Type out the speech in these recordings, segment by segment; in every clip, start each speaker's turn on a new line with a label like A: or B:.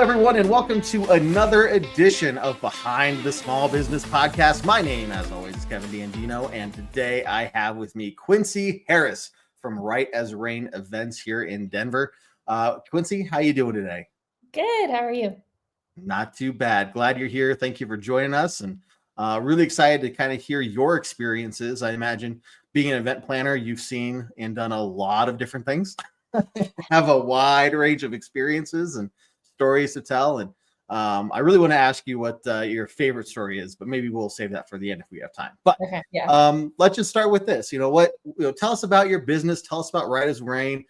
A: everyone, and welcome to another edition of Behind the Small Business Podcast. My name, as always, is Kevin D'Andino, and today I have with me Quincy Harris from Rayne Events here in Denver. Quincy, how you doing today?
B: Good. How are you?
A: Not too bad. Glad you're here. Thank you for joining us, and really excited to kind of hear your experiences. I imagine being an event planner, you've seen and done a lot of different things. Have a wide range of experiences and stories to tell. And I really want to ask you what your favorite story is, but maybe we'll save that for the end if we have time. But
B: okay, yeah.
A: Let's just start with this. Tell us about your business. Tell us about Rayne,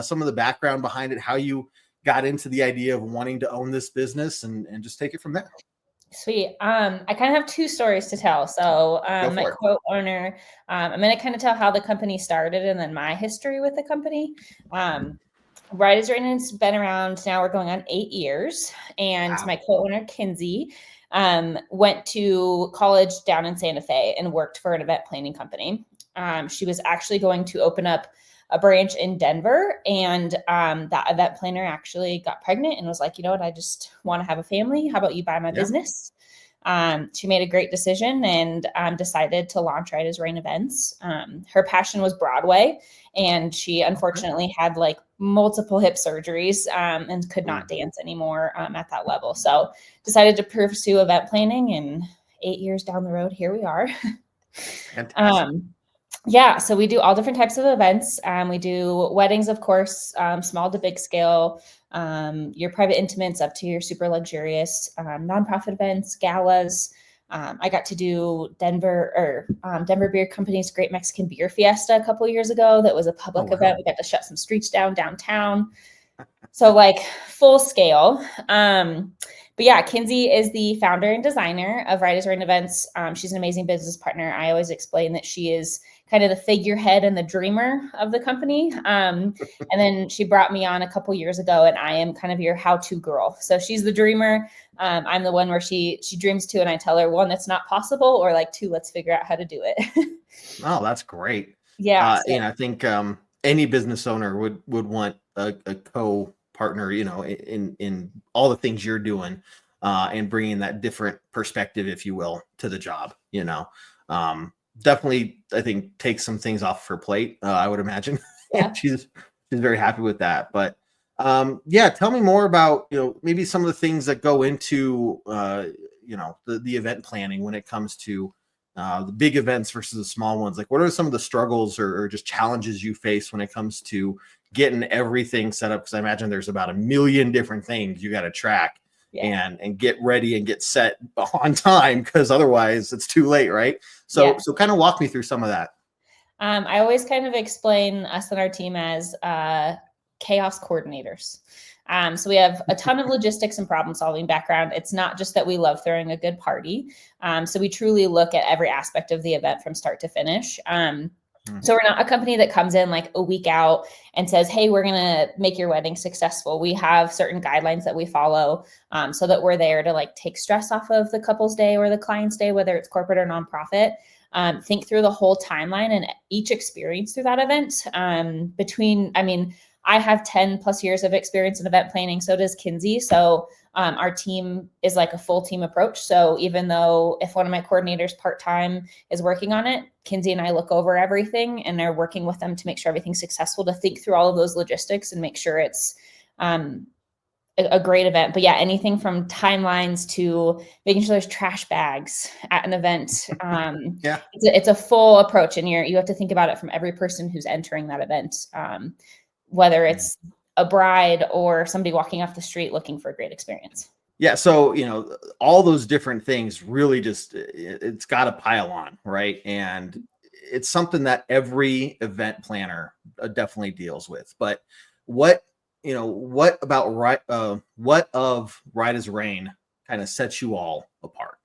A: some of the background behind it, how you got into the idea of wanting to own this business, and just take it from there.
B: Sweet. I kind of have two stories to tell. So my co-owner, I'm going to kind of tell how the company started and then my history with the company. Rayne's been around now. We're going on 8 years. And wow. My co-owner, Quincy, went to college down in Santa Fe and worked for an event planning company. She was actually going to open up a branch in Denver, and that event planner actually got pregnant and was like, you know what, I just want to have a family. How about you buy my business? She made a great decision and decided to launch Rayne Events. Her passion was Broadway, and she unfortunately had like multiple hip surgeries and could not dance anymore at that level. So decided to pursue event planning, and 8 years down the road, here we are. Yeah, so we do all different types of events. We do weddings, of course, small to big scale, your private intimates up to your super luxurious nonprofit events, galas. I got to do Denver Beer Company's Great Mexican Beer Fiesta a couple of years ago. That was a public event. We got to shut some streets down downtown. So like full scale. But yeah, Quincy is the founder and designer of Rayne Events. She's an amazing business partner. I always explain that she is kind of the figurehead and the dreamer of the company. And then she brought me on a couple years ago, and I am kind of your how-to girl. So she's the dreamer. I'm the one where she dreams too, and I tell her, one, that's not possible, or like two, let's figure out how to do it.
A: Oh, that's great.
B: Yeah.
A: And I think any business owner would want a co-partner, in all the things you're doing, and bringing that different perspective, if you will, to the job. Definitely, I think, take some things off her plate. I would imagine. Yeah. she's very happy with that. But tell me more about maybe some of the things that go into the event planning when it comes to the big events versus the small ones. Like, what are some of the struggles or just challenges you face when it comes to getting everything set up? Because I imagine there's about 1 million different things you got to track and get ready and get set on time, because otherwise it's too late, right? So kind of walk me through some of that.
B: I always kind of explain us and our team as chaos coordinators. So we have a ton of logistics and problem solving background. It's not just that we love throwing a good party. So we truly look at every aspect of the event from start to finish. So we're not a company that comes in like a week out and says, hey, we're going to make your wedding successful. We have certain guidelines that we follow so that we're there to like take stress off of the couple's day or the client's day, whether it's corporate or nonprofit. Think through the whole timeline and each experience through that event. I have 10 plus years of experience in event planning. So does Quincy. So our team is like a full team approach. So even though if one of my coordinators part-time is working on it, Quincy and I look over everything and are working with them to make sure everything's successful, to think through all of those logistics and make sure it's a great event. But yeah, anything from timelines to making sure there's trash bags at an event. It's a full approach, and you have to think about it from every person who's entering that event. Whether it's a bride or somebody walking off the street looking for a great experience.
A: Yeah. So, all those different things really it's got to pile on, right? And it's something that every event planner definitely deals with. But what about what of Rayne kind of sets you all apart?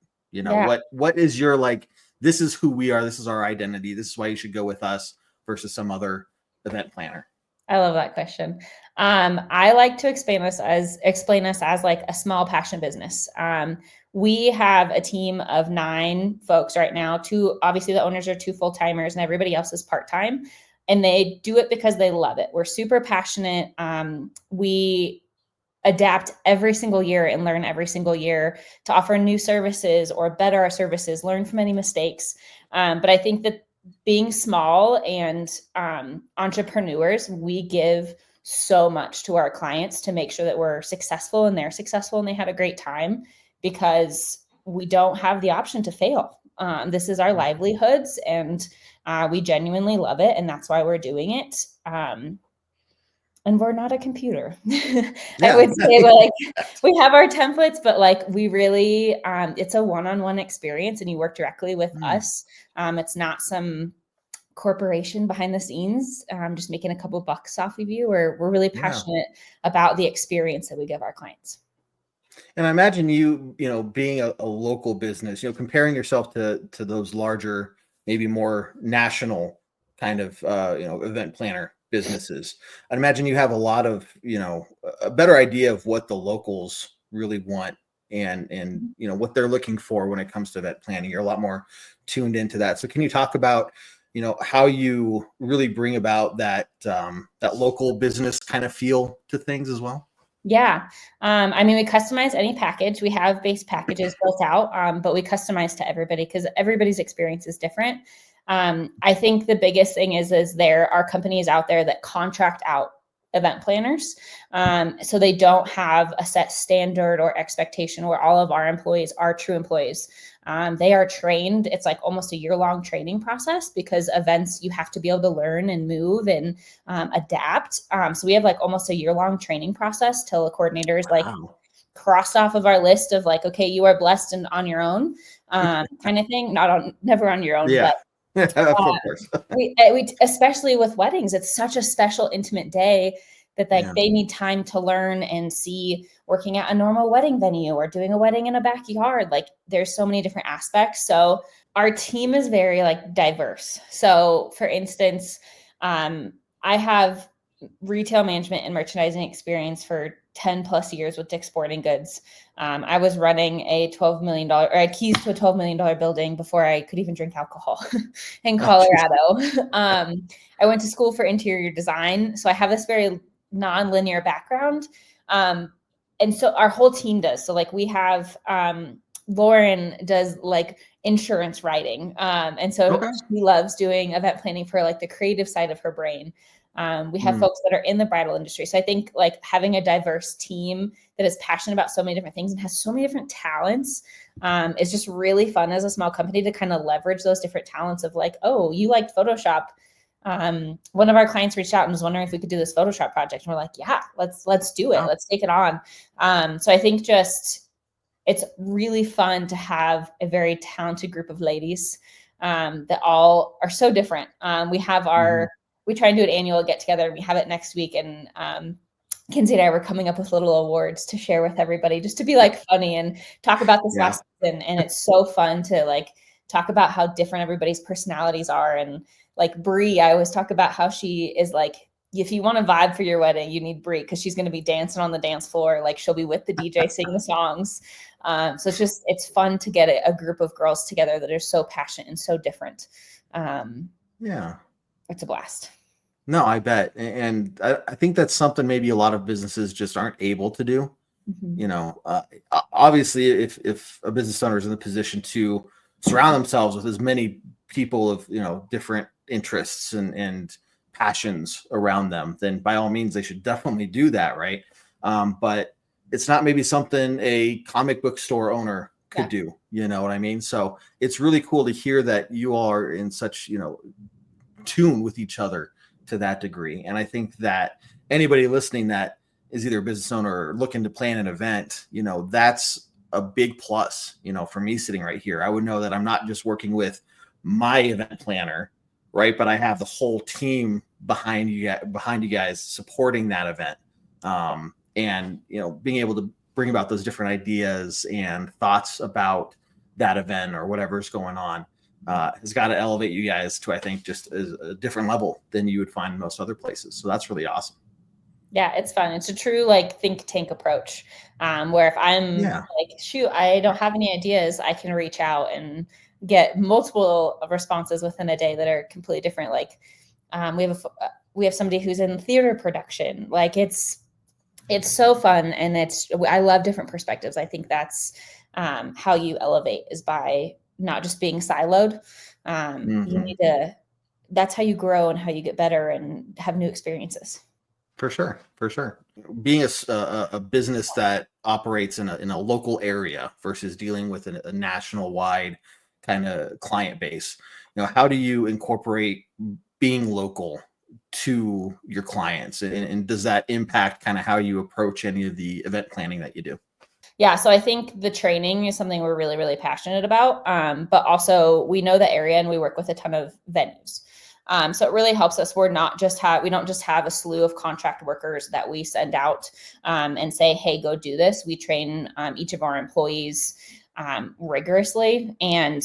A: What is your, like, this is who we are, this is our identity, this is why you should go with us versus some other event planner?
B: I love that question. I like to explain us as like a small passion business. We have a team of 9 folks right now. Obviously the owners are 2 full-timers and everybody else is part-time, and they do it because they love it. We're super passionate. We adapt every single year and learn every single year to offer new services or better our services, learn from any mistakes. But I think that being small and entrepreneurs, we give so much to our clients to make sure that we're successful and they're successful and they had a great time, because we don't have the option to fail. This is our livelihoods, and we genuinely love it, and that's why we're doing it. And we're not a computer. I would say, like, we have our templates, but like we really, it's a one-on-one experience and you work directly with us. It's not some corporation behind the scenes, just making a couple bucks off of you. We're really passionate about the experience that we give our clients.
A: And I imagine you know, being a local business, you know, comparing yourself to those larger, maybe more national kind of, you know, event planner businesses. I'd imagine you have a lot of, you know, a better idea of what the locals really want and you know what they're looking for when it comes to event planning. You're a lot more tuned into that. So can you talk about, you know, how you really bring about that that local business kind of feel to things as well?
B: Yeah. I mean, we customize any package. We have base packages built out, but we customize to everybody because everybody's experience is different. I think the biggest thing is there are companies out there that contract out event planners. So they don't have a set standard or expectation where all of our employees are true employees. They are trained. It's like almost a year-long training process because events, you have to be able to learn and move and adapt. So we have like almost a year-long training process till the coordinators like cross off of our list of like, okay, you are blessed and on your own, kind of thing. Never on your own, but
A: of course.
B: we especially with weddings, it's such a special, intimate day that like they need time to learn and see working at a normal wedding venue or doing a wedding in a backyard. Like there's so many different aspects. So our team is very like diverse. So for instance, I have retail management and merchandising experience for 10 plus years with Dick's Sporting Goods. I was running a $12 million, or I had keys to a $12 million building before I could even drink alcohol in Colorado. I went to school for interior design. So I have this very non-linear background. And so our whole team does. So like we have, Lauren does like insurance writing. And so she loves doing event planning for like the creative side of her brain. We have folks that are in the bridal industry. So I think like having a diverse team that is passionate about so many different things and has so many different talents is just really fun as a small company to kind of leverage those different talents of like, oh, you liked Photoshop. One of our clients reached out and was wondering if we could do this Photoshop project. And we're like, yeah, let's do it. Let's take it on. So I think just, it's really fun to have a very talented group of ladies that all are so different. We have we try and do an annual get together. We have it next week. And Quincy and I were coming up with little awards to share with everybody just to be like funny and talk about this last season. And it's so fun to like talk about how different everybody's personalities are. And like Bree, I always talk about how she is like, if you want to vibe for your wedding, you need Bree because she's going to be dancing on the dance floor. Like she'll be with the DJ singing the songs. So it's fun to get a group of girls together that are so passionate and so different. It's a blast.
A: No, I bet. And I think that's something maybe a lot of businesses just aren't able to do. You know, obviously if a business owner is in the position to surround themselves with as many people of, you know, different interests and passions around them, then by all means they should definitely do that, right? But it's not maybe something a comic book store owner could do, you know what I mean? So it's really cool to hear that you all are in such, you know, tune with each other to that degree. And I think that anybody listening that is either a business owner or looking to plan an event, you know, that's a big plus, you know, for me sitting right here. I would know that I'm not just working with my event planner, right? But I have the whole team behind you guys supporting that event. And, you know, being able to bring about those different ideas and thoughts about that event or whatever's going on has got to elevate you guys to, I think, just a different level than you would find in most other places. So that's really awesome.
B: Yeah, it's fun. It's a true like think tank approach where if I'm like, shoot, I don't have any ideas, I can reach out and get multiple responses within a day that are completely different. Like we have somebody who's in theater production. Like it's It's so fun, and I love different perspectives. I think that's how you elevate, is by not just being siloed. You
A: Hmm.
B: need to. That's how you grow and how you get better and have new experiences.
A: For sure, for sure. Being a business that operates in a local area versus dealing with a national wide kind of client base, how do you incorporate being local to your clients, and does that impact kind of how you approach any of the event planning that you do?
B: Yeah, so I think the training is something we're really, really passionate about. But also we know the area and we work with a ton of venues. So it really helps us. We don't just have a slew of contract workers that we send out and say, hey, go do this. We train each of our employees rigorously, and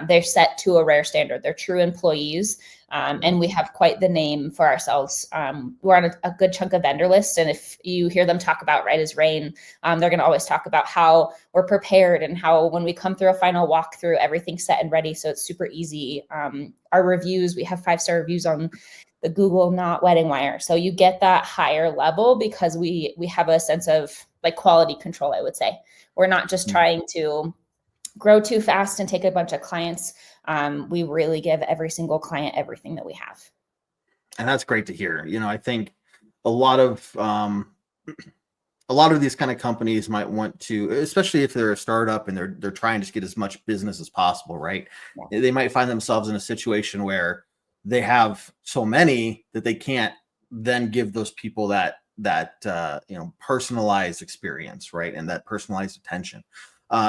B: they're set to a rare standard. They're true employees. And we have quite the name for ourselves. We're on a good chunk of vendor lists. And if you hear them talk about Right as Rayne, they're going to always talk about how we're prepared and how when we come through a final walkthrough, everything's set and ready. So it's super easy. Our reviews, we have 5-star reviews on the Google Not Wedding Wire. So you get that higher level because we have a sense of like quality control, I would say. We're not just trying to grow too fast and take a bunch of clients. We really give every single client everything that we have.
A: And that's great to hear. I think a lot of a lot of these kind of companies might want to, especially if they're a startup and they're trying to get as much business as possible, right?
B: Yeah.
A: They might find themselves in a situation where they have so many that they can't then give those people that personalized experience, right, and that personalized attention.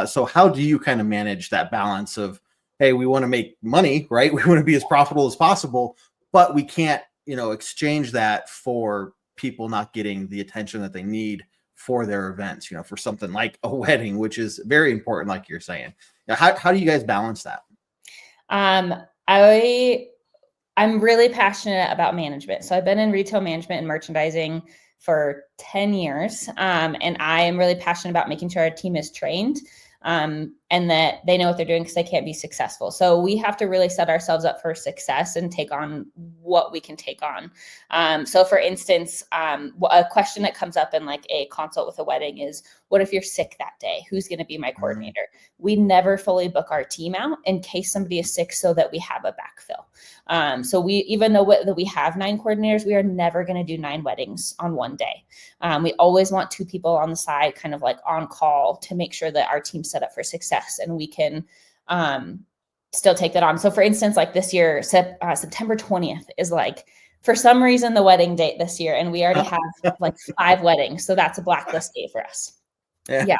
A: So how do you kind of manage that balance of, hey, we want to make money, right? We want to be as profitable as possible, but we can't, exchange that for people not getting the attention that they need for their events, for something like a wedding, which is very important, like you're saying. How do you guys balance that?
B: I'm really passionate about management. So I've been in retail management and merchandising for 10 years. And I am really passionate about making sure our team is trained and that they know what they're doing, because they can't be successful. So we have to really set ourselves up for success and take on what we can take on. So for instance, a question that comes up in like a consult with a wedding is, what if you're sick that day? Who's going to be my coordinator? We never fully book our team out in case somebody is sick so that we have a backfill. So even though we have 9 coordinators, we are never going to do 9 weddings on one day. We always want 2 people on the side, kind of like on call, to make sure that our team's set up for success and we can still take that on. So for instance, like this year, September 20th is like, for some reason, the wedding date this year, and we already have like 5 weddings. So that's a blacklist date for us. Yeah.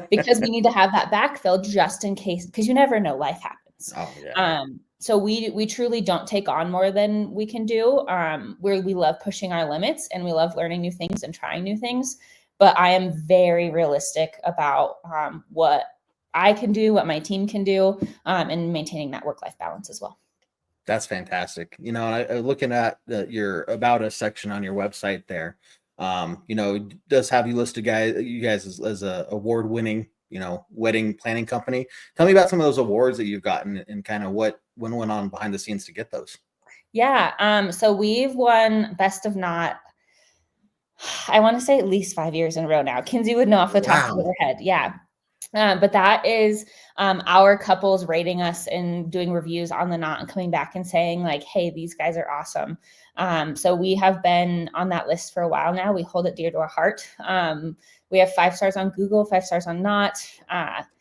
B: Because we need to have that backfill just in case, because you never know, life happens.
A: Oh yeah.
B: So we truly don't take on more than we can do. We love pushing our limits and we love learning new things and trying new things. But I am very realistic about what I can do, what my team can do, and maintaining that work-life balance as well.
A: That's fantastic. Looking at your About Us section on your website there, it does have you listed you guys as a award-winning, wedding planning company. Tell me about some of those awards that you've gotten and kind of what went on behind the scenes to get those.
B: Yeah. So we've won Best of Not, I want to say at least 5 years in a row now. Kinsey would know off the top of
A: Wow.
B: her head. Yeah. But that is our couples rating us and doing reviews on the Knot and coming back and saying like, hey, these guys are awesome. So we have been on that list for a while now. We hold it dear to our heart. We have 5 stars on Google, 5 stars on Knot.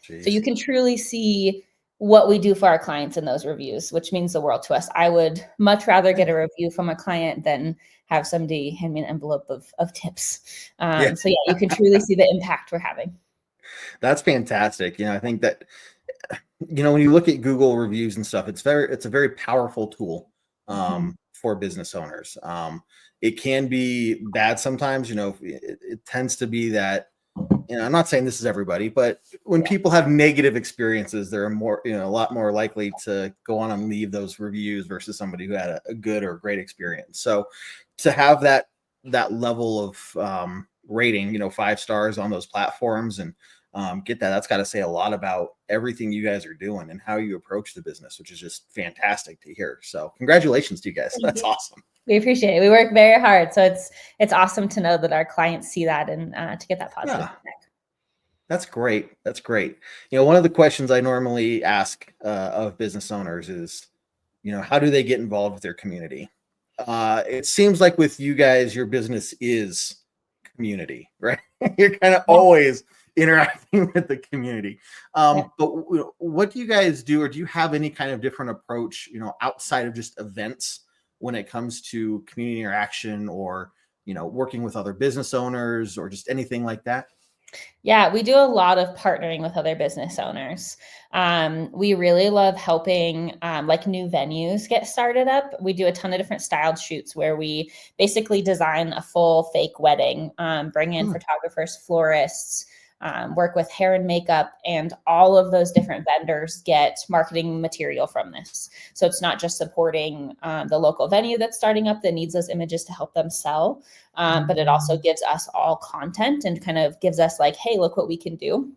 B: So you can truly see what we do for our clients in those reviews, which means the world to us. I would much rather get a review from a client than have somebody hand me an envelope of tips.
A: Yeah.
B: So yeah, you can truly see the impact we're having.
A: That's fantastic. I think that, when you look at Google reviews and stuff, it's a very powerful tool for business owners. It can be bad sometimes. It tends to be that, I'm not saying this is everybody, but when people have negative experiences, they're a lot more likely to go on and leave those reviews versus somebody who had a good or great experience. So to have that level of rating, 5 stars on those platforms and get that's got to say a lot about everything you guys are doing and how you approach the business, which is just fantastic to hear. So congratulations to you guys. That's awesome.
B: We appreciate it. We work very hard. So it's awesome to know that our clients see that and to get that positive
A: Yeah,
B: feedback.
A: that's great. That's great. One of the questions I normally ask of business owners is, how do they get involved with their community? It seems like with you guys, your business is community, right? You're kind of
B: Yeah.
A: always interacting with the community.
B: Yeah.
A: But what do you guys do, or do you have any kind of different approach, outside of just events when it comes to community interaction, or working with other business owners, or just anything like that?
B: Yeah, we do a lot of partnering with other business owners. We really love helping like new venues get started up. We do a ton of different styled shoots where we basically design a full fake wedding, bring in photographers, florists, work with hair and makeup, and all of those different vendors get marketing material from this. So it's not just supporting the local venue that's starting up that needs those images to help them sell, but it also gives us all content and kind of gives us like, hey, look what we can do.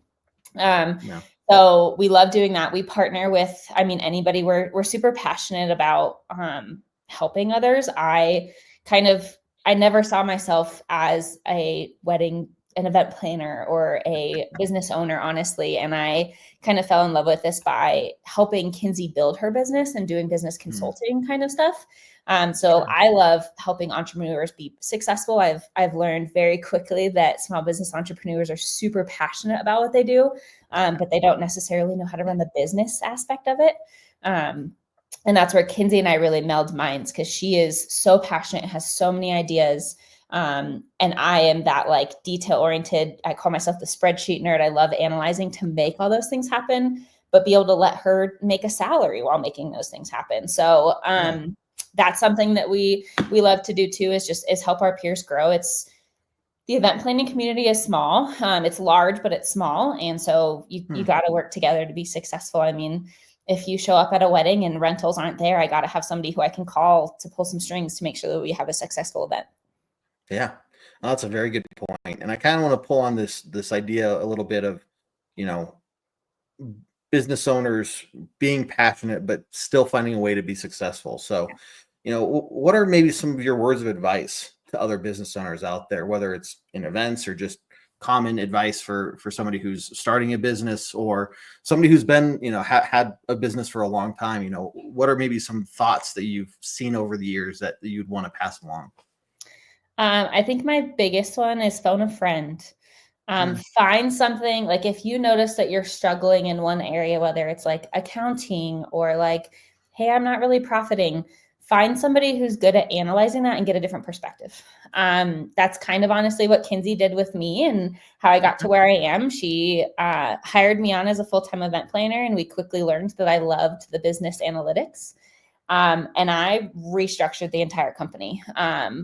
A: Yeah.
B: So we love doing that. We partner with, anybody. We're super passionate about helping others. I never saw myself as an event planner or a business owner, honestly. And I kind of fell in love with this by helping Quincy build her business and doing business consulting kind of stuff. So I love helping entrepreneurs be successful. I've learned very quickly that small business entrepreneurs are super passionate about what they do, but they don't necessarily know how to run the business aspect of it. And that's where Quincy and I really meld minds, because she is so passionate, has so many ideas. And I am that like detail oriented. I call myself the spreadsheet nerd. I love analyzing to make all those things happen, but be able to let her make a salary while making those things happen. So that's something that we love to do too, is help our peers grow. The event planning community is small. It's large, but it's small. And so you got to work together to be successful. If you show up at a wedding and rentals aren't there, I got to have somebody who I can call to pull some strings to make sure that we have a successful event.
A: Yeah, that's a very good point. And I kind of want to pull on this idea a little bit of, business owners being passionate, but still finding a way to be successful. So, what are maybe some of your words of advice to other business owners out there, whether it's in events or just common advice for somebody who's starting a business, or somebody who's been, had a business for a long time? What are maybe some thoughts that you've seen over the years that you'd want to pass along?
B: I think my biggest one is phone a friend. Find something, like if you notice that you're struggling in one area, whether it's like accounting or like, hey, I'm not really profiting, find somebody who's good at analyzing that and get a different perspective. That's kind of honestly what Quincy did with me and how I got to where I am. She hired me on as a full-time event planner, and we quickly learned that I loved the business analytics. And I restructured the entire company.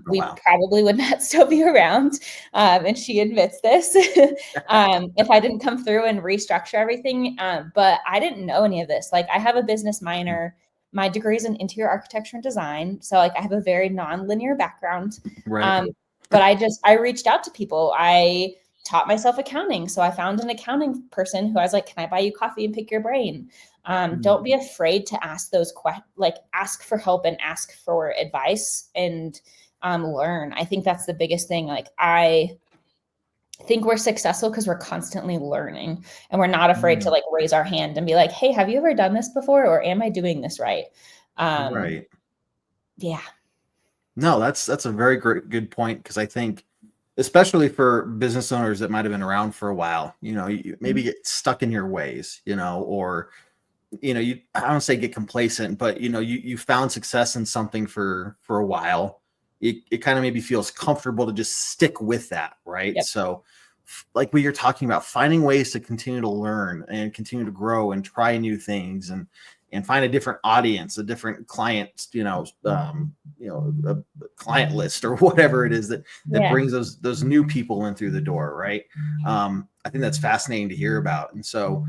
B: We probably would not still be around. And she admits this, if I didn't come through and restructure everything. But I didn't know any of this. Like, I have a business minor. My degree is in interior architecture and design. So like I have a very non-linear background.
A: Right.
B: But I reached out to people. I taught myself accounting. So I found an accounting person who I was like, can I buy you coffee and pick your brain? Don't be afraid to ask those questions, like ask for help and ask for advice and learn. I think that's the biggest thing. Like, I think we're successful because we're constantly learning, and we're not afraid to like raise our hand and be like, hey, have you ever done this before? Or am I doing this right?
A: Right.
B: Yeah.
A: No, that's a very good point, because I think, especially for business owners that might have been around for a while, you maybe get stuck in your ways, or I don't say get complacent, but you found success in something for a while. It kind of maybe feels comfortable to just stick with that, right?
B: Yep.
A: So, like what you're talking about, finding ways to continue to learn and continue to grow and try new things, and find a different audience, a different client, a client list, or whatever it is that brings those new people in through the door, right? I think that's fascinating to hear about. And so,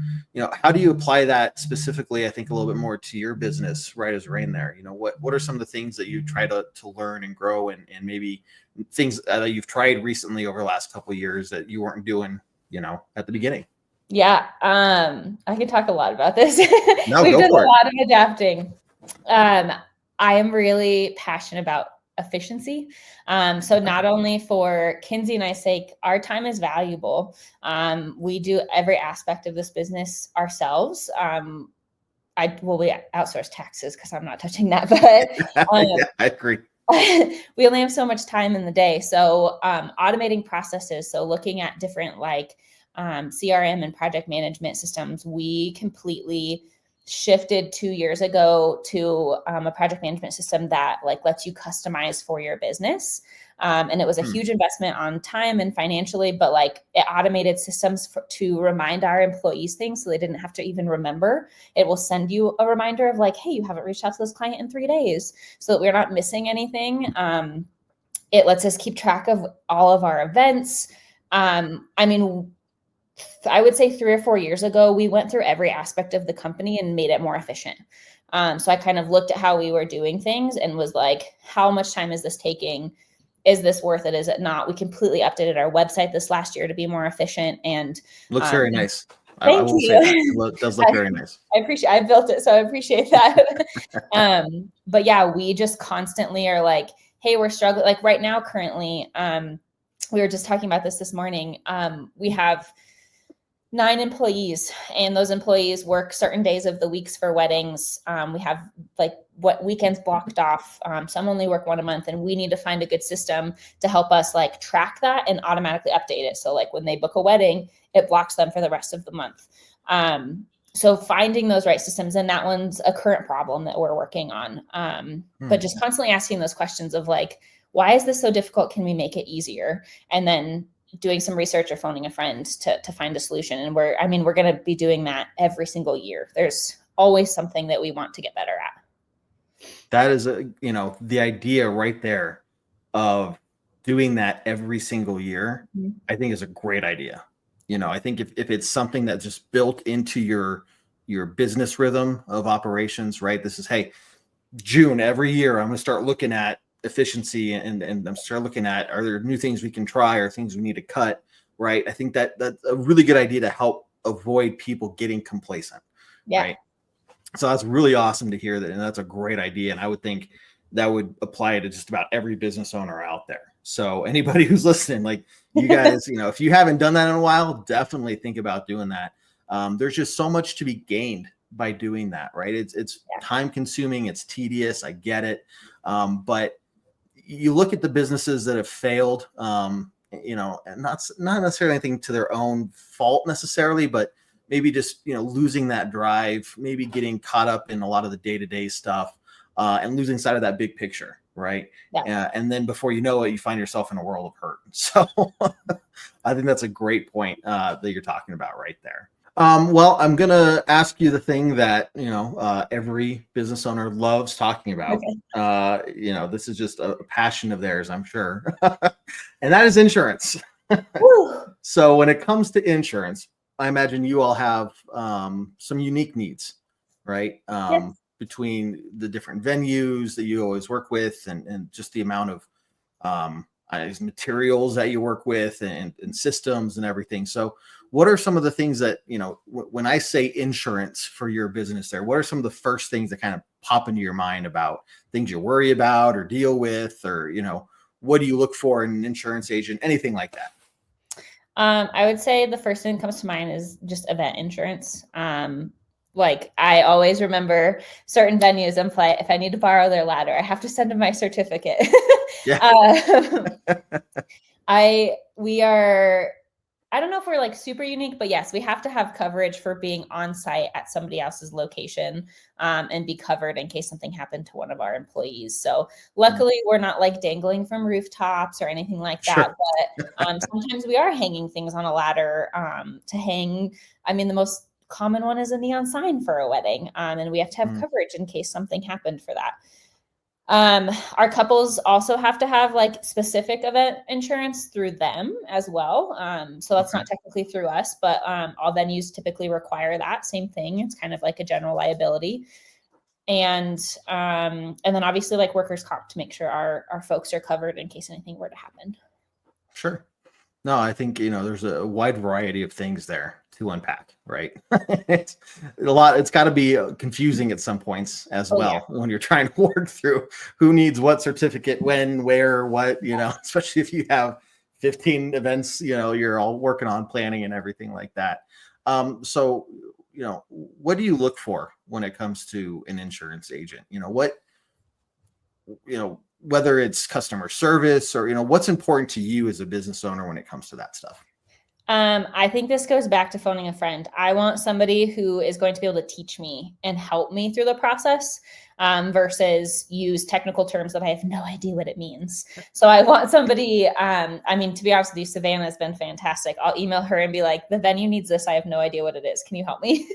A: how do you apply that specifically, I think, a little bit more to your business, right, as Rayne there? What are some of the things that you try to learn and grow, and maybe things that you've tried recently over the last couple of years that you weren't doing, at the beginning?
B: Yeah. I can talk a lot about this.
A: No,
B: We've
A: go
B: done
A: for
B: a
A: it.
B: lot of adapting. I am really passionate about efficiency. So not only for Quincy and I's sake, our time is valuable. We do every aspect of this business ourselves. We outsource taxes because I'm not touching that, but
A: Yeah, I agree.
B: we only have so much time in the day. So automating processes. So looking at different like CRM and project management systems, we completely shifted 2 years ago to a project management system that like lets you customize for your business. And it was a huge investment on time and financially, but like it automated systems to remind our employees things so they didn't have to even remember. It will send you a reminder of like, hey, you haven't reached out to this client in 3 days, so that we're not missing anything. It lets us keep track of all of our events. I mean, I would say 3 or 4 years ago, we went through every aspect of the company and made it more efficient. So I kind of looked at how we were doing things and was like, how much time is this taking? Is this worth it? Is it not? We completely updated our website this last year to be more efficient. And
A: looks very nice. I
B: thank
A: will
B: you.
A: say that it does look very nice.
B: I appreciate. I built it, so I appreciate that. But yeah, we just constantly are like, hey, we're struggling. Like right now, currently, we were just talking about this morning. We have 9 employees, and those employees work certain days of the weeks for weddings. We have like what weekends blocked off. Some only work 1 a month, and we need to find a good system to help us like track that and automatically update it. So like when they book a wedding, it blocks them for the rest of the month. So finding those right systems, and that one's a current problem that we're working on. But just constantly asking those questions of like, why is this so difficult? Can we make it easier? And then doing some research or phoning a friend to find a solution. And we're going to be doing that every single year. There's always something that we want to get better at.
A: That is the idea right there of doing that every single year, I think is a great idea. I think if it's something that's just built into your business rhythm of operations, right? This is, hey, June every year, I'm going to start looking at efficiency and I'm start looking at, are there new things we can try or things we need to cut, right? I think that's a really good idea to help avoid people getting complacent, right? So that's really awesome to hear that, and that's a great idea. And I would think that would apply to just about every business owner out there. So anybody who's listening, like you guys, if you haven't done that in a while, definitely think about doing that. There's just so much to be gained by doing that, right? It's time consuming, it's tedious. I get it. But you look at the businesses that have failed, and not necessarily anything to their own fault necessarily, but maybe just, losing that drive, maybe getting caught up in a lot of the day-to-day stuff, and losing sight of that big picture. Right. Yeah. And then before you know it, you find yourself in a world of hurt. So I think that's a great point that you're talking about right there. Well, I'm going to ask you the thing that, every business owner loves talking about. Okay. This is just a passion of theirs, I'm sure. And that is insurance. So when it comes to insurance, I imagine you all have some unique needs, right? Yes. Between the different venues that you always work with and just the amount of materials that you work with and systems and everything. So what are some of the things that, when I say insurance for your business there, what are some of the first things that kind of pop into your mind about things you worry about or deal with, or, what do you look for in an insurance agent, anything like that?
B: I would say the first thing that comes to mind is just event insurance. Like I always remember certain venues and play, if I need to borrow their ladder, I have to send them my certificate. I don't know if we're like super unique, but yes, we have to have coverage for being on site at somebody else's location, and be covered in case something happened to one of our employees. So luckily we're not like dangling from rooftops or anything like that. But sometimes we are hanging things on a ladder to hang. I mean, the most common one is a neon sign for a wedding. And we have to have coverage in case something happened for that. Our couples also have to have like specific event insurance through them as well. So that's not technically through us, but all venues typically require that same thing. It's kind of like a general liability. And then obviously like workers' comp to make sure our folks are covered in case anything were to happen.
A: Sure. No, I think, there's a wide variety of things there to unpack, right? It's it's got to be confusing at some points as
B: Oh yeah.
A: well when you're trying to work through who needs what certificate, when, where, what, especially if you have 15 events, you're all working on planning and everything like that. So, what do you look for when it comes to an insurance agent? Whether it's customer service or, what's important to you as a business owner when it comes to that stuff?
B: I think this goes back to phoning a friend. I want somebody who is going to be able to teach me and help me through the process, versus use technical terms that I have no idea what it means. So I want somebody, to be honest with you, Savannah has been fantastic. I'll email her and be like, the venue needs this. I have no idea what it is. Can you help me?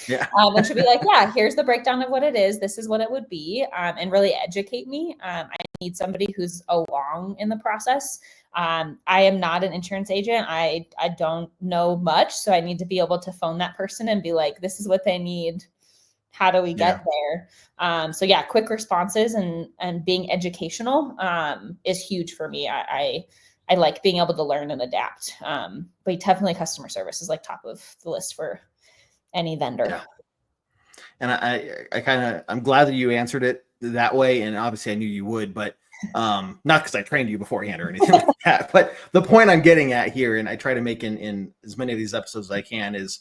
A: Yeah.
B: And she'll be like, yeah, here's the breakdown of what it is. This is what it would be, and really educate me. I need somebody who's along in the process. I am not an insurance agent. I don't know much. So I need to be able to phone that person and be like, this is what they need. How do we get there? So yeah, quick responses and being educational is huge for me. I like being able to learn and adapt. But definitely customer service is like top of the list for any vendor.
A: Yeah. And I'm glad that you answered it that way. And obviously I knew you would, but not because I trained you beforehand or anything like that. But the point I'm getting at here, and I try to make in as many of these episodes as I can, is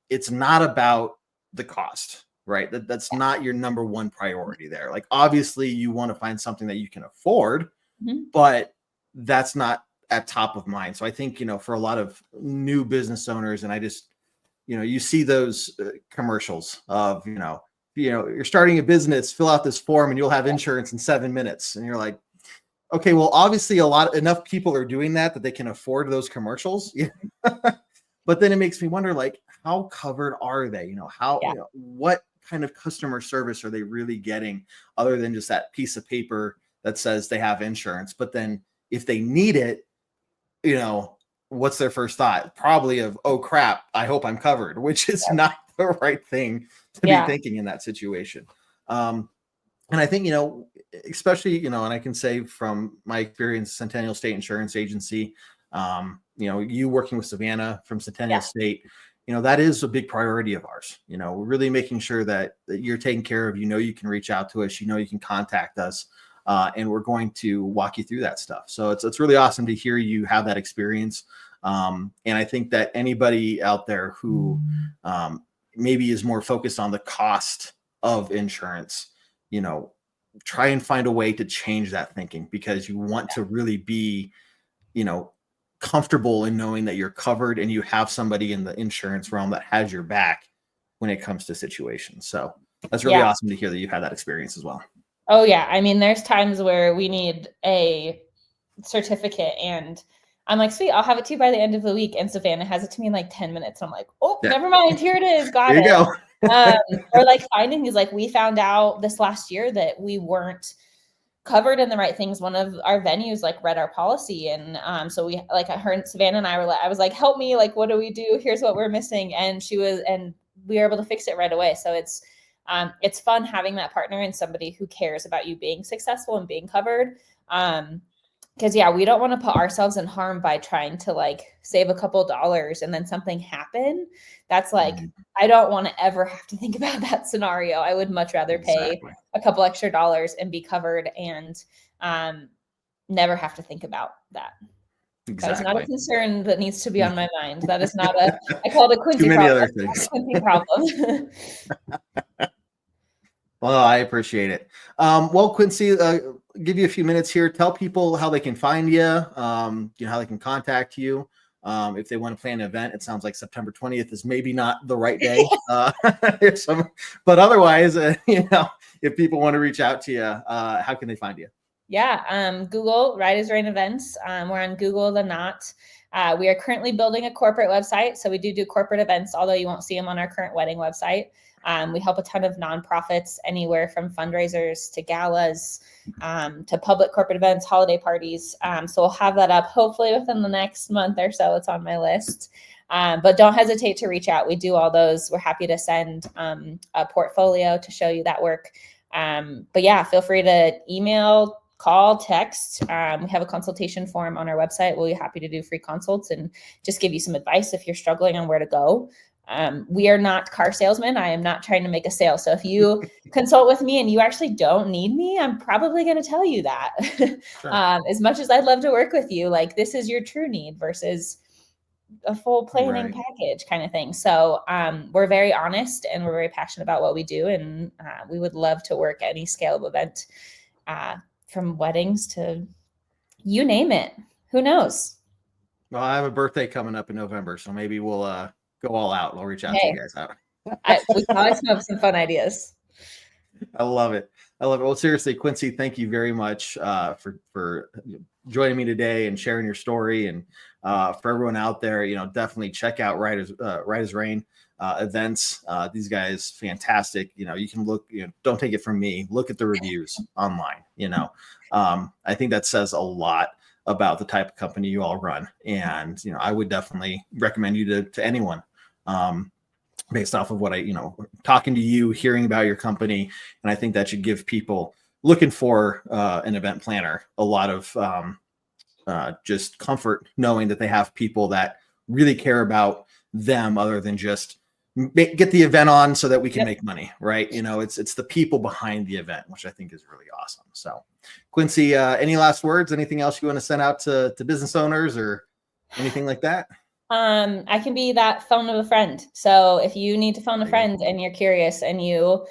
A: it's not about the cost, right? That's not your number one priority there. Like, obviously you want to find something that you can afford, but that's not at top of mind. So I think, for a lot of new business owners, and I just, you see those commercials of, you're starting a business, fill out this form and you'll have insurance in 7 minutes. And you're like, okay, well, obviously enough people are doing that they can afford those commercials. But then it makes me wonder, like, how covered are they? What kind of customer service are they really getting other than just that piece of paper that says they have insurance? But then if they need it, what's their first thought? Probably of, oh crap, I hope I'm covered, which is not the right thing to be thinking in that situation. And I think, especially, and I can say from my experience, Centennial State Insurance Agency, you working with Savannah from Centennial State, that is a big priority of ours. We're really making sure that you're taken care of. You can reach out to us, you can contact us. And we're going to walk you through that stuff. So it's really awesome to hear you have that experience. And I think that anybody out there who maybe is more focused on the cost of insurance, try and find a way to change that thinking, because you want to really be, comfortable in knowing that you're covered and you have somebody in the insurance realm that has your back when it comes to situations. So that's really awesome to hear that you've had that experience as well.
B: Oh yeah. There's times where we need a certificate and I'm like, sweet, I'll have it to you by the end of the week. And Savannah has it to me in like 10 minutes. I'm like, oh, never mind. Here it is. Got it.
A: Go.
B: Or like finding is like, we found out this last year that we weren't covered in the right things. One of our venues like read our policy. And so we like her and Savannah and I was like, help me, like, what do we do? Here's what we're missing. And we were able to fix it right away. So it's fun having that partner and somebody who cares about you being successful and being covered. Because we don't want to put ourselves in harm by trying to like save a couple dollars and then something happen. That's like, I don't want to ever have to think about that scenario. I would much rather pay a couple extra dollars and be covered and never have to think about that. Exactly. That is not a concern that needs to be on my mind. That is not I call it a Quincy
A: problem. Too many
B: problem.
A: other things.
B: Quincy problem.
A: Well, I appreciate it. Well, Quincy, give you a few minutes here. Tell people how they can find you, how they can contact you. If they want to plan an event, it sounds like September 20th is maybe not the right day. But otherwise, if people want to reach out to you, how can they find you?
B: Yeah. Google Rayne Events. We're on Google the Not. We are currently building a corporate website. So we do corporate events, although you won't see them on our current wedding website. We help a ton of nonprofits, anywhere from fundraisers to galas, to public corporate events, holiday parties. So we'll have that up hopefully within the next month or so. It's on my list. But don't hesitate to reach out. We do all those. We're happy to send a portfolio to show you that work. But yeah, feel free to email, call, text. We have a consultation form on our website. We'll be happy to do free consults and just give you some advice if you're struggling on where to go. We are not car salesmen. I am not trying to make a sale. So if you consult with me and you actually don't need me, I'm probably going to tell you that.
A: Sure.
B: As much as I'd love to work with you, like this is your true need versus a full planning package kind of thing. So we're very honest and we're very passionate about what we do. And we would love to work any scale of event, from weddings to you name it. Who knows?
A: Well, I have a birthday coming up in November, so maybe we'll go all out. I'll reach out to you guys out.
B: We can always come up with some fun ideas.
A: I love it. I love it. Well, seriously, Quincy, thank you very much for joining me today and sharing your story. And for everyone out there, definitely check out Right as Rayne Events. These guys, fantastic. You can look. Don't take it from me. Look at the reviews online. I think that says a lot about the type of company you all run. And I would definitely recommend you to anyone. Based off of what talking to you, hearing about your company. And I think that should give people looking for an event planner a lot of just comfort knowing that they have people that really care about them other than just get the event on so that we can make money, right? It's the people behind the event, which I think is really awesome. So Quincy, any last words, anything else you want to send out to business owners or anything like that?
B: I can be that phone of a friend. So if you need to phone a friend and you're curious and you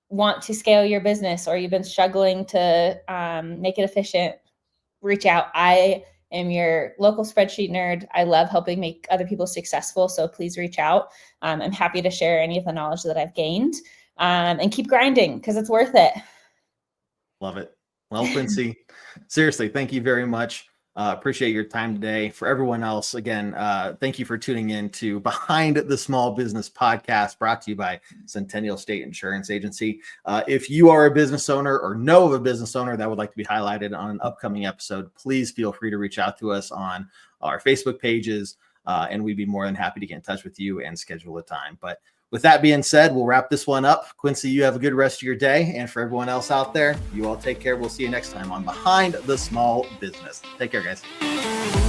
B: want to scale your business or you've been struggling to make it efficient, reach out. I am your local spreadsheet nerd. I love helping make other people successful. So please reach out. I'm happy to share any of the knowledge that I've gained and keep grinding because it's worth it.
A: Love it. Well, Quincy, seriously, thank you very much. Appreciate your time today. For everyone else, again, thank you for tuning in to Behind the Small Business Podcast, brought to you by Centennial State Insurance Agency. If you are a business owner or know of a business owner that would like to be highlighted on an upcoming episode, please feel free to reach out to us on our Facebook pages, and we'd be more than happy to get in touch with you and schedule a time. But with that being said, we'll wrap this one up. Quincy, you have a good rest of your day. And for everyone else out there, you all take care. We'll see you next time on Behind the Small Business. Take care, guys.